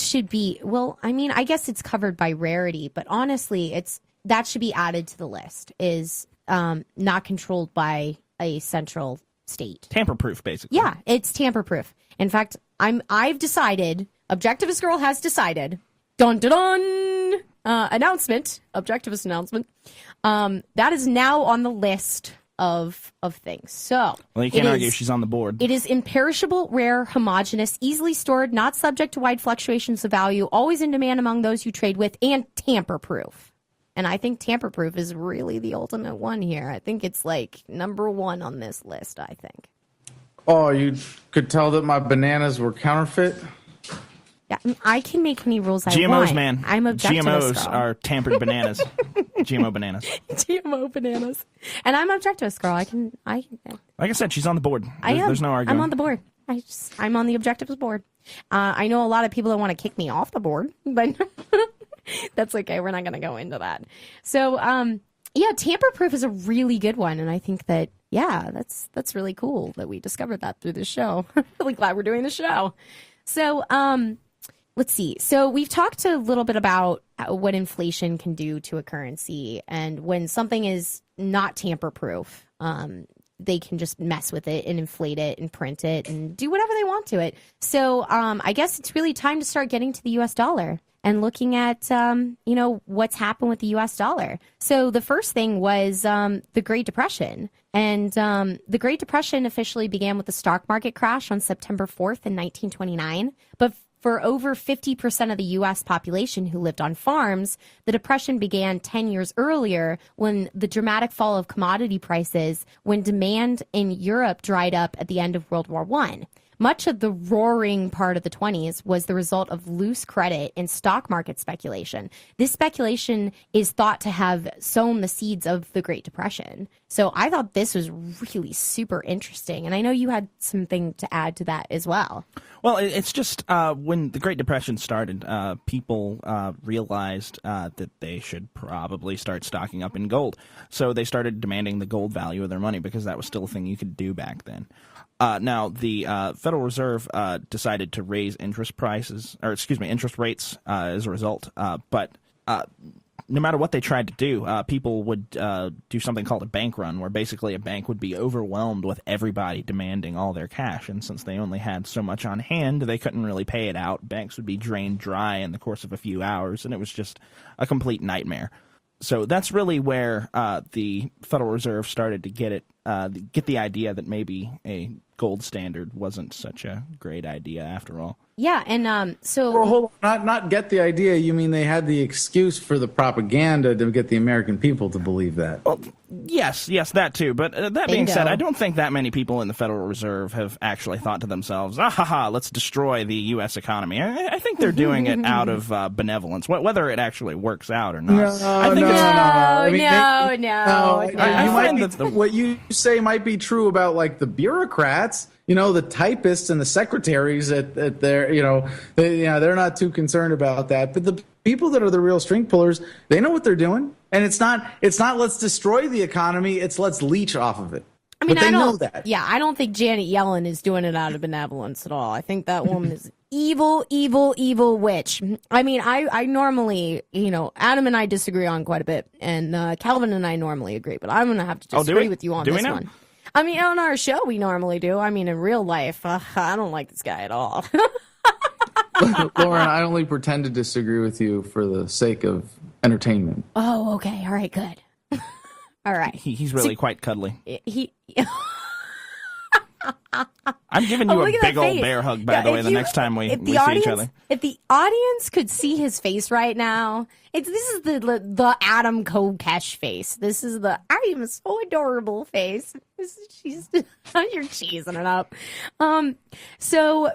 should be, I guess it's covered by rarity, but honestly, that should be added to the list, is not controlled by a central state. Tamper-proof, basically. Yeah, it's tamper-proof. In fact, I've decided, Objectivist Girl has decided, dun dun dun, Objectivist announcement, that is now on the list of things. So, Well, you can't argue she's on the board. it is imperishable, rare, homogeneous, easily stored, not subject to wide fluctuations of value, always in demand among those you trade with, and tamper-proof. And I think tamper-proof is really the ultimate one here. I think it's like number one on this list, I think. Oh, you could tell that my bananas were counterfeit? Yeah, I can make any rules I GMOs, want. man. I'm objectivist. GMOs girl. are tampered bananas. GMO bananas. GMO bananas. And I'm objectivist, girl. Like I said, she's on the board. I am. There's no arguing. I'm on the board. I'm on the objectivist board. I know a lot of people that want to kick me off the board, but that's okay. We're not going to go into that. So, yeah, tamper-proof is a really good one, and I think that, yeah, that's really cool that we discovered that through the show. I'm really glad we're doing the show. So, let's see. So we've talked a little bit about what inflation can do to a currency, and when something is not tamper-proof, they can just mess with it and inflate it and print it and do whatever they want to it. So I guess it's really time to start getting to the U.S. dollar. and looking at, what's happened with the U.S. dollar. So the first thing was the Great Depression. And the Great Depression officially began with the stock market crash on September 4th in 1929. But for over 50% of the U.S. population who lived on farms, the Depression began 10 years earlier when the dramatic fall of commodity prices, when demand in Europe dried up at the end of World War I. Much of the roaring part of the 20s was the result of loose credit and stock market speculation. This speculation is thought to have sown the seeds of the Great Depression. So I thought this was really super interesting. And I know you had something to add to that as well. Well, it's just when the Great Depression started, people realized that they should probably start stocking up in gold. So they started demanding the gold value of their money because that was still a thing you could do back then. Now, the Federal Reserve decided to raise interest rates as a result. But no matter what they tried to do, people would do something called a bank run, where basically a bank would be overwhelmed with everybody demanding all their cash. And since they only had so much on hand, they couldn't really pay it out. Banks would be drained dry in the course of a few hours, and it was just a complete nightmare. So that's really where the Federal Reserve started to get the idea that maybe a gold standard wasn't such a great idea after all. Yeah, and so... Well, hold on. Not get the idea. You mean they had the excuse for the propaganda to get the American people to believe that? Well, yes, that too. But that being said, I don't think that many people in the Federal Reserve have actually thought to themselves, let's destroy the U.S. economy. I think they're doing it out of benevolence, whether it actually works out or not. What you say might be true about, like, the bureaucrats. The typists and the secretaries at their, they're not too concerned about that. But the people that are the real string pullers, they know what they're doing. And it's not let's destroy the economy. It's let's leech off of it. I mean, but they know that. Yeah, I don't think Janet Yellen is doing it out of benevolence at all. I think that woman is evil, evil, evil witch. I mean, I normally, Adam and I disagree on quite a bit, and Calvin and I normally agree, but I'm going to have to disagree with you on this one. I mean, on our show, we normally do. I mean, in real life, I don't like this guy at all. Lauren, I only pretend to disagree with you for the sake of entertainment. Oh, okay. All right, good. All right. He's really quite cuddly. I'm giving you a big old bear hug, by the way, the next time we see each other. If the audience could see his face right now, this is the Adam Kokesh face. This is the I am so adorable face. You're cheesing it up. So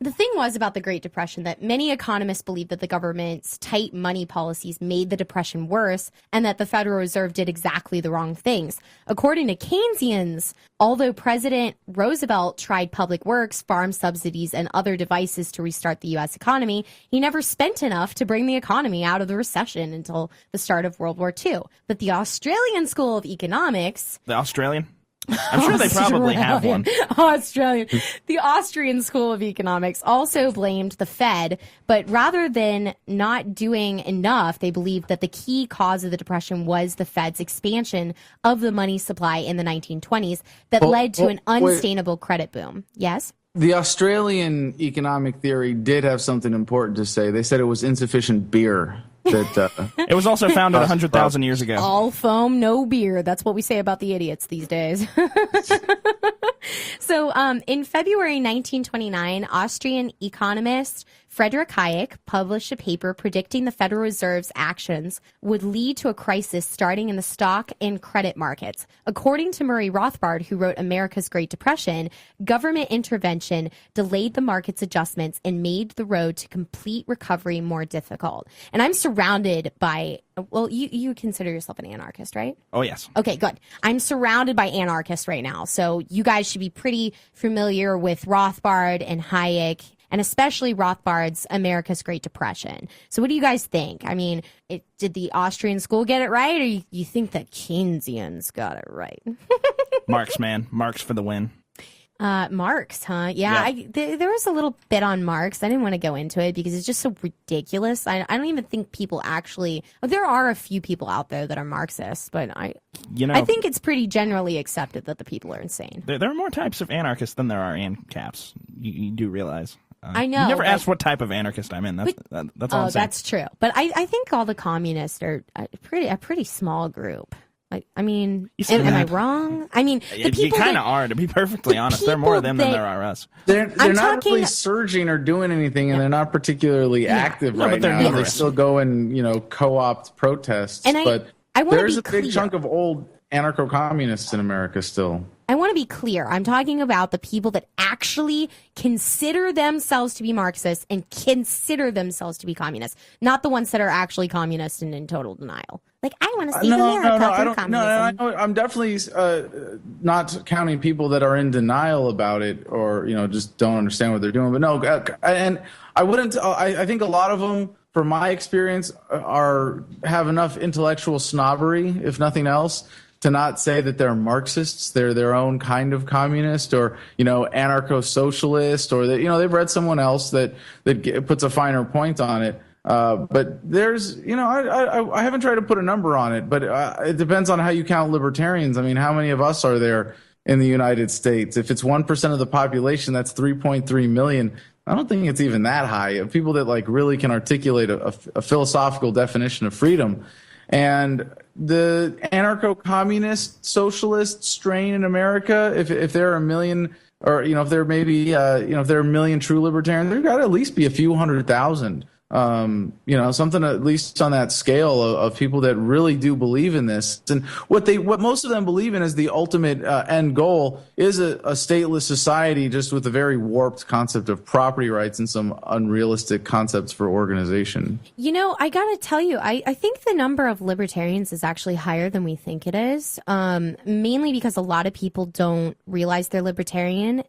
the thing was about the Great Depression that many economists believe that the government's tight money policies made the Depression worse and that the Federal Reserve did exactly the wrong things. According to Keynesians, although President Roosevelt tried public works, farm subsidies, and other devices to restart the U.S. economy, he never spent enough to bring the economy out of the recession until the start of World War II. But the Australian School of Economics... The Australian? I'm sure they probably have one. The Austrian School of Economics also blamed the Fed, but rather than not doing enough, they believed that the key cause of the Depression was the Fed's expansion of the money supply in the 1920s that led to an unsustainable credit boom. Yes? The Australian economic theory did have something important to say. They said it was insufficient beer. It was also founded 100,000 years ago. All foam, no beer. That's what we say about the idiots these days. So in February 1929, Austrian economist Friedrich Hayek published a paper predicting the Federal Reserve's actions would lead to a crisis starting in the stock and credit markets. According to Murray Rothbard, who wrote America's Great Depression, government intervention delayed the market's adjustments and made the road to complete recovery more difficult. And I'm surrounded by, well, you consider yourself an anarchist, right? Oh, yes. Okay, good. I'm surrounded by anarchists right now. So you guys should be pretty familiar with Rothbard and Hayek, and especially Rothbard's America's Great Depression. So what do you guys think? I mean, did the Austrian school get it right, or you think the Keynesians got it right? Marx, man. Marx for the win. Marx, huh? Yeah. There was a little bit on Marx. I didn't want to go into it because it's just so ridiculous. I don't even think people actually... There are a few people out there that are Marxists, but I think it's pretty generally accepted that the people are insane. There are more types of anarchists than there are ANCAPs. You do realize. I know. You never but- asked what type of anarchist I'm in. That's all I'm saying. That's true. But I think all the communists are a pretty small group. I mean, You say am I that. wrong? I mean, the You people kind that- of are, to be perfectly the honest. There are more of them people than that- there are us. They're I'm not really talking- surging or doing anything, and they're not particularly active No, but right they're now. They numerous. still go and co-opt protests. And but I wanna there's be a big clear. chunk of old anarcho-communists in America still. I want to be clear. I'm talking about the people that actually consider themselves to be Marxists and consider themselves to be communists, not the ones that are actually communist and in total denial. Like, I want to save America I from don't. communism. No, I'm definitely not counting people that are in denial about it or just don't understand what they're doing. But no, and I wouldn't. I think a lot of them, from my experience, have enough intellectual snobbery, if nothing else, to not say that they're Marxists. They're their own kind of communist or anarcho-socialist, or that they've read someone else that puts a finer point on it. But there's, I haven't tried to put a number on it, but it depends on how you count libertarians. I mean, how many of us are there in the United States? If it's 1% of the population, that's 3.3 million. I don't think it's even that high. People that really can articulate a philosophical definition of freedom. And the anarcho-communist socialist strain in America, if there are a million, or if there maybe if there are a million true libertarians, there's got to at least be a few 100,000. Something at least on that scale of people that really do believe in this. And what most of them believe in is the ultimate end goal is a stateless society, just with a very warped concept of property rights and some unrealistic concepts for organization. I got to tell you, I think the number of libertarians is actually higher than we think it is, mainly because a lot of people don't realize they're libertarian.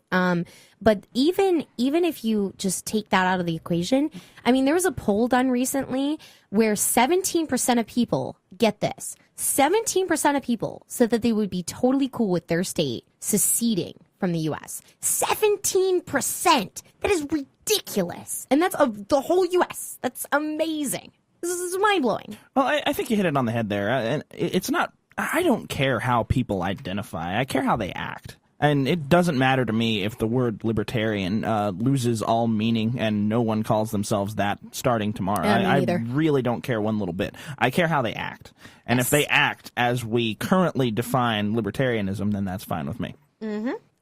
But even if you just take that out of the equation, I mean, there was a poll done recently where 17% of people, get this, 17% of people said that they would be totally cool with their state seceding from the U.S. 17%! That is ridiculous. And that's of the whole U.S. That's amazing. This is mind-blowing. Well, I think you hit it on the head there. And it's not, I don't care how people identify. I care how they act. And it doesn't matter to me if the word libertarian loses all meaning and no one calls themselves that starting tomorrow. Yeah, me I neither. really don't care one little bit. I care how they act. And if they act as we currently define libertarianism, then that's fine with me.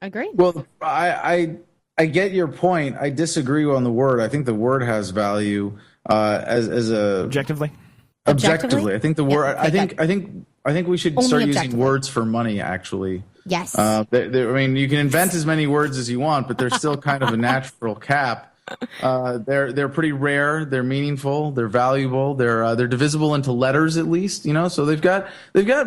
Agreed. Well, I get your point. I disagree on the word. I think the word has value as a Objectively? objectively. I think the word. okay, I think we should Only start using objectively. words for money. Actually, Yes. I mean, you can invent as many words as you want, but there's still kind of a natural cap. They're pretty rare. They're meaningful. They're valuable. They're divisible into letters at least. So they've got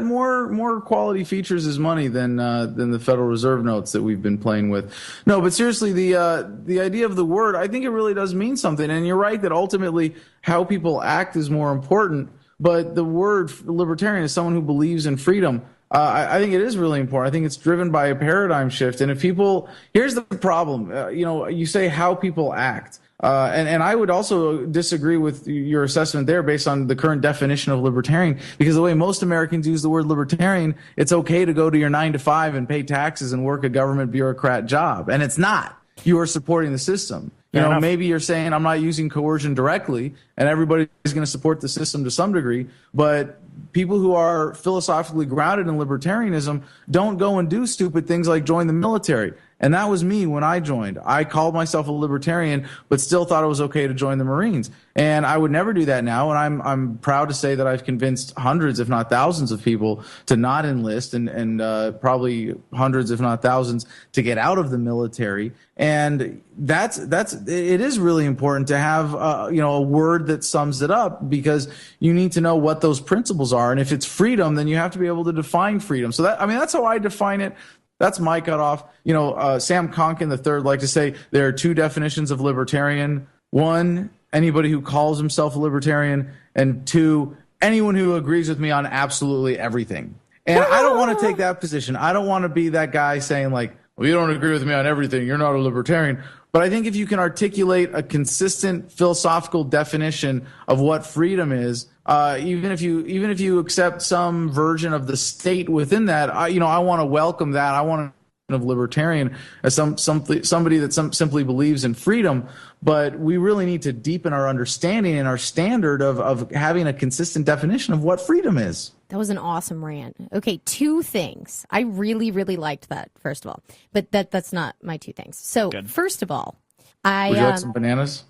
more quality features as money than the Federal Reserve notes that we've been playing with. No, but seriously, the idea of the word, I think it really does mean something. And you're right that ultimately how people act is more important. But the word libertarian is someone who believes in freedom. I think it is really important. I think it's driven by a paradigm shift. And if people, here's the problem, you say how people act. And I would also disagree with your assessment there based on the current definition of libertarian, because the way most Americans use the word libertarian, it's okay to go to your 9 to 5 and pay taxes and work a government bureaucrat job. And it's not. You are supporting the system. Fair enough. Maybe you're saying I'm not using coercion directly, and everybody's going to support the system to some degree, but people who are philosophically grounded in libertarianism don't go and do stupid things like join the military. And that was me when I joined. I called myself a libertarian, but still thought it was okay to join the Marines. And I would never do that now. And I'm proud to say that I've convinced hundreds, if not thousands, of people to not enlist, and probably hundreds, if not thousands, to get out of the military. And it is really important to have a word that sums it up, because you need to know what those principles are. And if it's freedom, then you have to be able to define freedom. So that's how I define it. That's my cutoff. Sam Konkin III liked to say there are two definitions of libertarian. One, anybody who calls himself a libertarian, and two, anyone who agrees with me on absolutely everything. And I don't want to take that position. I don't want to be that guy saying well, you don't agree with me on everything, you're not a libertarian. But I think if you can articulate a consistent philosophical definition of what freedom is, even if you accept some version of the state within that, I want to welcome that. I want to of libertarian as somebody that simply believes in freedom. but we really need to deepen our understanding and our standard of having a consistent definition of what freedom is. That was an awesome rant. Okay, 2 things. I really, really liked that, first of all. But that's not my 2 things. So, Good. First of all, Would you like some bananas?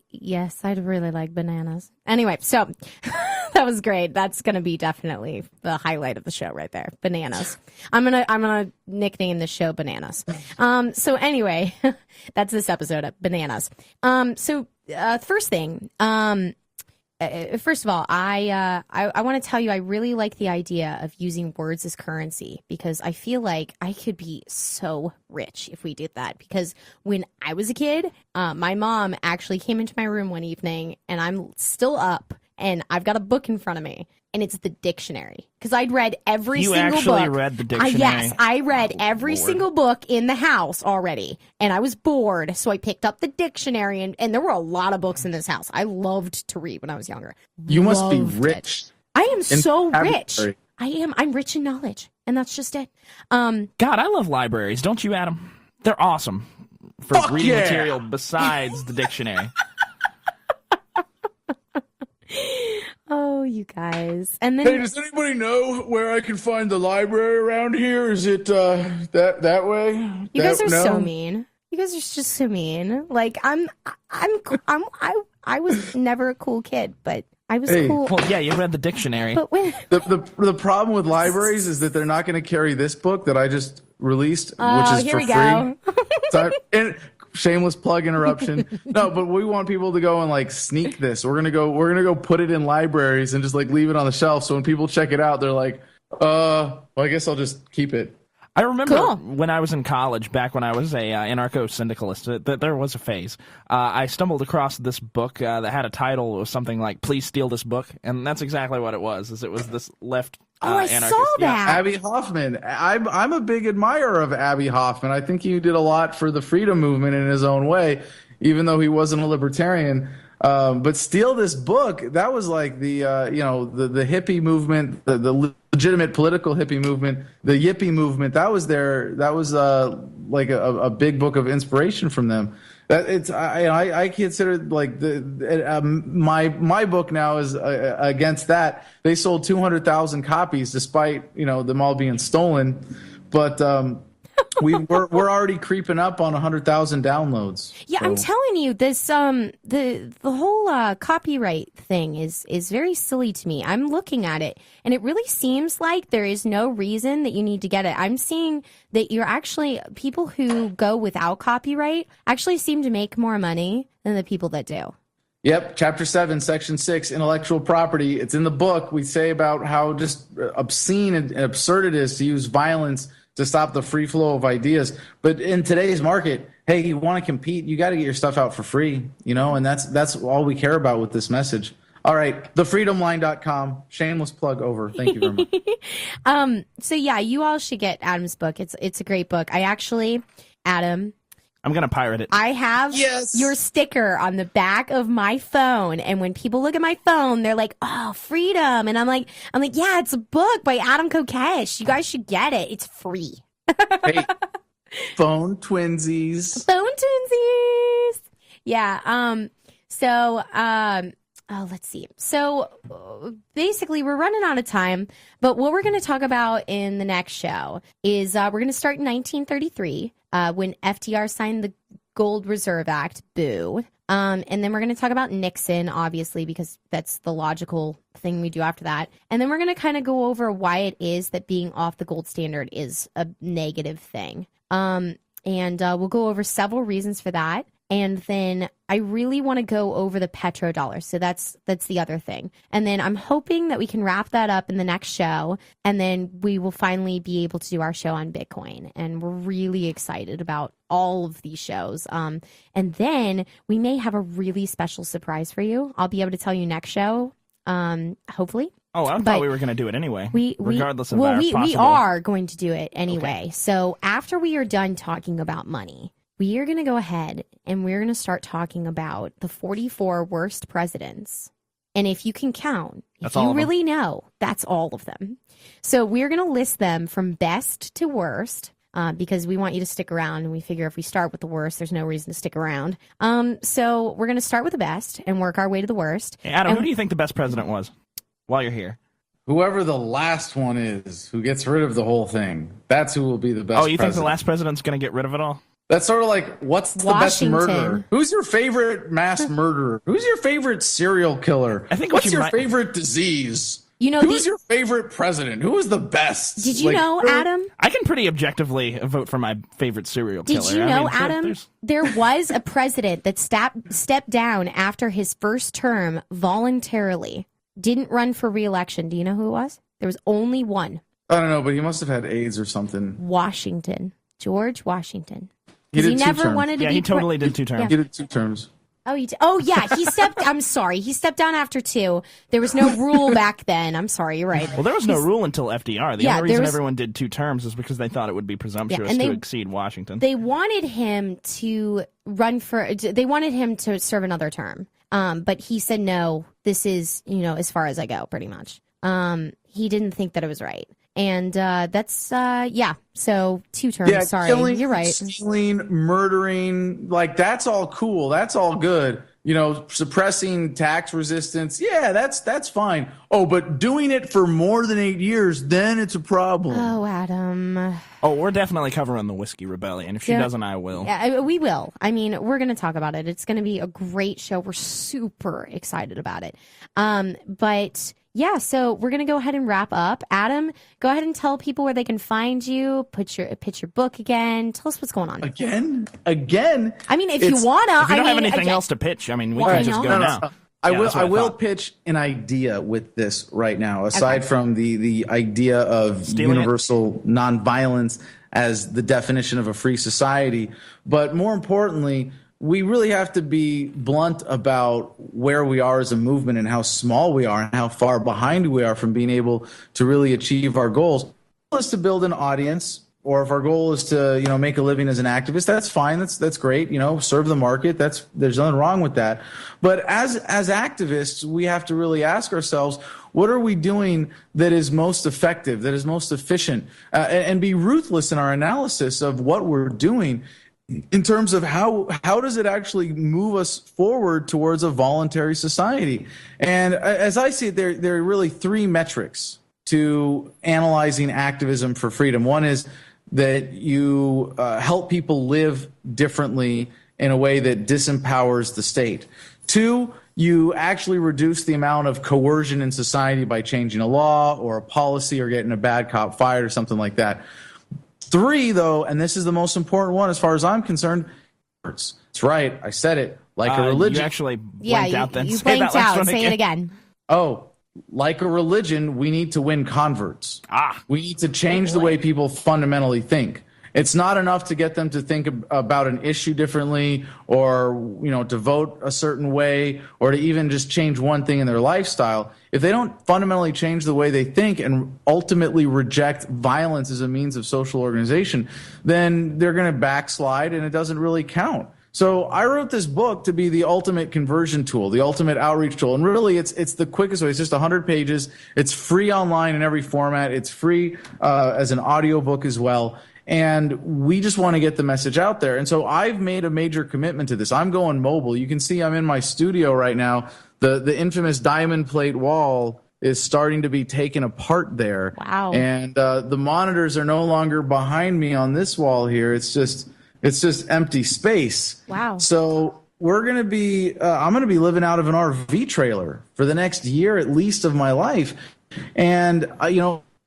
yes, I'd really like bananas. Anyway, so that was great. That's going to be definitely the highlight of the show right there. Bananas. I'm gonna nickname the show Bananas. So anyway, that's this episode of Bananas. First thing, first of all, I want to tell you I really like the idea of using words as currency, because I feel like I could be so rich if we did that. Because when I was a kid, my mom actually came into my room one evening, and I'm still up, and I've got a book in front of me, and it's the dictionary. Because I'd read every You single book. actually read the dictionary? Yes, I read every Lord. single book in the house already, and I was bored, so I picked up the dictionary, and there were a lot of books in this house. I loved to read when I was younger. You must be Loved it. rich. I am so rich. vocabulary. I'm rich in knowledge, and that's just it. God, I love libraries. Don't you, Adam? They're awesome for Fuck reading yeah. material besides the dictionary. Oh, you guys. And then Hey, does anybody know where I can find the library around here? Is it that way? you guys are No? so mean. You guys are just so mean. Like I was never a cool kid, but I was Hey, cool. Well, yeah, you read the dictionary. But when The problem with libraries is that they're not going to carry this book that I just released, which is here for we free. go. And shameless plug interruption. No, but we want people to go and like sneak this. We're gonna go put it in libraries and just like leave it on the shelf. So when people check it out, they're like, well, I guess I'll just keep it. I remember Cool. when I was in college, back when I was a anarcho-syndicalist, that there was a phase. I stumbled across this book that had a title of something like "Please Steal This Book," and that's exactly what it was. Is it was this left Oh, I anarchist. saw Yeah. that. Abby Hoffman. I'm a big admirer of Abby Hoffman. I think he did a lot for the freedom movement in his own way, even though he wasn't a libertarian. But Steal This Book, that was like the hippie movement, the legitimate political hippie movement, the yippie movement. That was like a big book of inspiration from them. That I consider like my book now is against that. They sold 200,000 copies despite them all being stolen, but we're already creeping up on 100,000 downloads. Yeah, I'm telling you, this the whole copyright thing is very silly to me. I'm looking at it, and it really seems like there is no reason that you need to get it. I'm seeing that you're actually people who go without copyright actually seem to make more money than the people that do. Yep, Chapter 7, Section 6, intellectual property. It's in the book. We say about how just obscene and absurd it is to use violence to stop the free flow of ideas. But in today's market, hey, you want to compete, you got to get your stuff out for free, and that's all we care about with this message. All right, thefreedomline.com. Shameless plug over. Thank you very much. So yeah, you all should get Adam's book. It's a great book. I actually, Adam, I'm gonna pirate it. I have your sticker on the back of my phone, and when people look at my phone, they're like, "Oh, freedom!" And I'm like, "Yeah, it's a book by Adam Kokesh. You guys should get it. It's free." Hey, phone twinsies. Phone twinsies. Yeah. Let's see. So basically, we're running out of time. But what we're going to talk about in the next show is we're going to start in 1933 when FDR signed the Gold Reserve Act. Boo. And then we're going to talk about Nixon, obviously, because that's the logical thing we do after that. And then we're going to kind of go over why it is that being off the gold standard is a negative thing. And we'll go over several reasons for that. And then I really want to go over the petrodollar. So that's the other thing. And then I'm hoping that we can wrap that up in the next show. And then we will finally be able to do our show on Bitcoin. And we're really excited about all of these shows. And then we may have a really special surprise for you. I'll be able to tell you next show, hopefully. Oh, I But thought we were gonna do it anyway, regardless of our we possible. are going to do it anyway. So after we are done talking about money, we are going to go ahead and we're going to start talking about the 44 worst presidents. And if you can count, That's if all you of them. really know, that's all of them. So we're going to list them from best to worst. because we want you to stick around, and we figure if we start with the worst, there's no reason to stick around. So we're going to start with the best and work our way to the worst. Hey, Adam, And- who do you think the best president was while you're here? Whoever the last one is who gets rid of the whole thing, that's who will be the best Oh, you think the president. last president's going to get rid of it all? That's sort of like, what's the best Washington. murderer? Who's your favorite mass murderer? Who's your favorite serial killer? I think what what's you your might- favorite disease? You know, Who's your favorite president? Who is the best? did you know, Adam? I can pretty objectively vote for my favorite serial Did killer. you I know, mean, Adam, there's- there was a president that stepped down after his first term voluntarily, didn't run for re-election. Do you know who it was? There was only one. I don't know, but he must have had AIDS or something. Washington. George Washington. He Because did he two never terms. wanted to Yeah, be he totally did 2 terms. He did 2 terms. Oh, oh yeah, he stepped. I'm sorry, he stepped down after 2. There was no rule back then. I'm sorry, you're right. Well, there was no rule until FDR. The Yeah, only there reason was- everyone did 2 terms is because they thought it would be presumptuous and to they- exceed Washington. They wanted him to run for. They wanted him to serve another term. But he said no. This is as far as I go, pretty much. He didn't think that it was right, and that's yeah. So 2 terms. Yeah, sorry, killing, you're right. stealing, murdering, like that's all cool. That's all good. Suppressing tax resistance. Yeah, that's fine. Oh, but doing it for more than 8 years, then it's a problem. Oh, Adam. Oh, we're definitely covering the Whiskey Rebellion. If she Yeah. doesn't, I will. Yeah, we will. I mean, we're going to talk about it. It's going to be a great show. We're super excited about it. But yeah, so we're going to go ahead and wrap up. Adam, go ahead and tell people where they can find you. Pitch your book again. Tell us what's going on. Again? I mean, if you It's- wanna, If you don't I have mean, anything again- else to pitch, I mean, we Well, can I just know. go No, no, now. no. I Yeah, will. that's what I will thought. pitch an idea with this right now. Aside Okay. from the idea of Stealing it? universal nonviolence as the definition of a free society, but more importantly, we really have to be blunt about where we are as a movement and how small we are and how far behind we are from being able to really achieve our goals. Our goal is to build an audience, or if our goal is to make a living as an activist, that's fine. That's great. Serve the market. There's nothing wrong with that. But as activists, we have to really ask ourselves, what are we doing that is most effective, that is most efficient, and be ruthless in our analysis of what we're doing in terms of how does it actually move us forward towards a voluntary society. And as I see it, there are really 3 metrics to analyzing activism for freedom. One is that you help people live differently in a way that disempowers the state. 2, you actually reduce the amount of coercion in society by changing a law or a policy or getting a bad cop fired or something like that. 3, though, and this is the most important one as far as I'm concerned, it's right. I said it. Like a religion. You actually Yeah, blanked out then. you Say blanked that last out. one Say it again. Oh, like a religion, we need to win converts. We need to change the way people fundamentally think. It's not enough to get them to think about an issue differently or, to vote a certain way or to even just change one thing in their lifestyle. If they don't fundamentally change the way they think and ultimately reject violence as a means of social organization, then they're going to backslide and it doesn't really count. So I wrote this book to be the ultimate conversion tool, the ultimate outreach tool. And really, it's the quickest way. It's just 100 pages. It's free online in every format. It's free as an audiobook as well. And we just want to get the message out there. And so I've made a major commitment to this. I'm going mobile. You can see I'm in my studio right now. The infamous diamond plate wall is starting to be taken apart there. Wow. And the monitors are no longer behind me on this wall here. It's just empty space. Wow. So we're going to be, I'm going to be living out of an RV trailer for the next year at least of my life. And,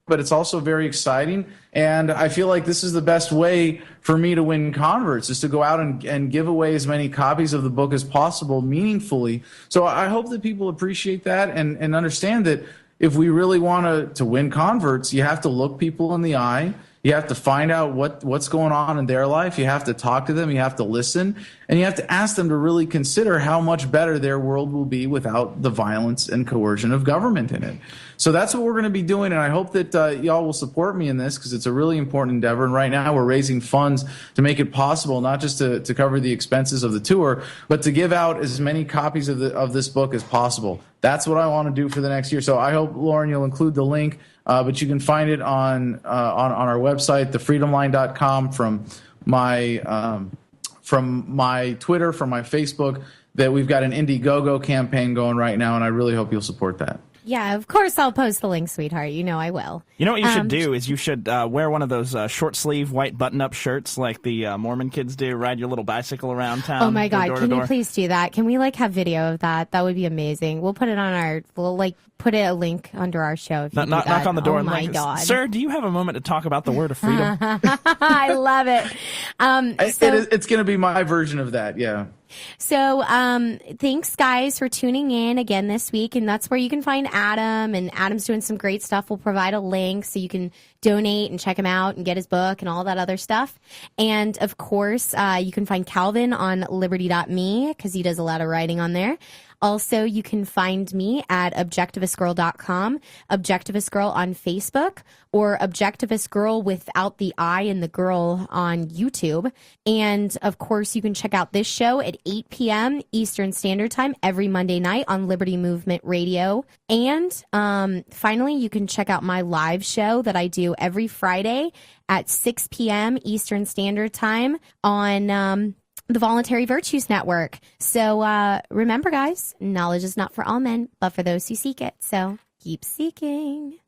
but it's also very exciting. And I feel like this is the best way for me to win converts, is to go out and give away as many copies of the book as possible meaningfully. So I hope that people appreciate that and understand that if we really want to win converts, you have to look people in the eye. You have to find out what's going on in their life. You have to talk to them. You have to listen. And you have to ask them to really consider how much better their world will be without the violence and coercion of government in it. So that's what we're going to be doing, and I hope that y'all will support me in this because it's a really important endeavor. And right now we're raising funds to make it possible, not just to cover the expenses of the tour, but to give out as many copies of this book as possible. That's what I want to do for the next year. So I hope, Lauren, you'll include the link, but you can find it on our website, thefreedomline.com, from my Twitter, from my Facebook, that we've got an Indiegogo campaign going right now, and I really hope you'll support that. Yeah, of course I'll post the link, sweetheart. You know I will. You know what you should do is you should wear one of those short sleeve white button up shirts like the Mormon kids do. Ride your little bicycle around town. Oh my God! Door to Can you door. please do that? Can we have video of that? That would be amazing. We'll put it on we'll put a link under our show. If you do that. Knock on the door oh and my God. Sir, do you have a moment to talk about the word of freedom? I love it. It's going to be my version of that. Yeah. So, thanks guys for tuning in again this week. And that's where you can find Adam, and Adam's doing some great stuff. We'll provide a link so you can donate and check him out and get his book and all that other stuff. And of course, you can find Calvin on liberty.me because he does a lot of writing on there. Also, you can find me at objectivistgirl.com, Objectivist Girl on Facebook, or Objectivist Girl without the I in the girl on YouTube. And of course, you can check out this show at 8 p.m. Eastern Standard Time every Monday night on Liberty Movement Radio. And finally, you can check out my live show that I do every Friday at 6 p.m. Eastern Standard Time on the Voluntary Virtues Network. So remember, guys, knowledge is not for all men, but for those who seek it. So keep seeking.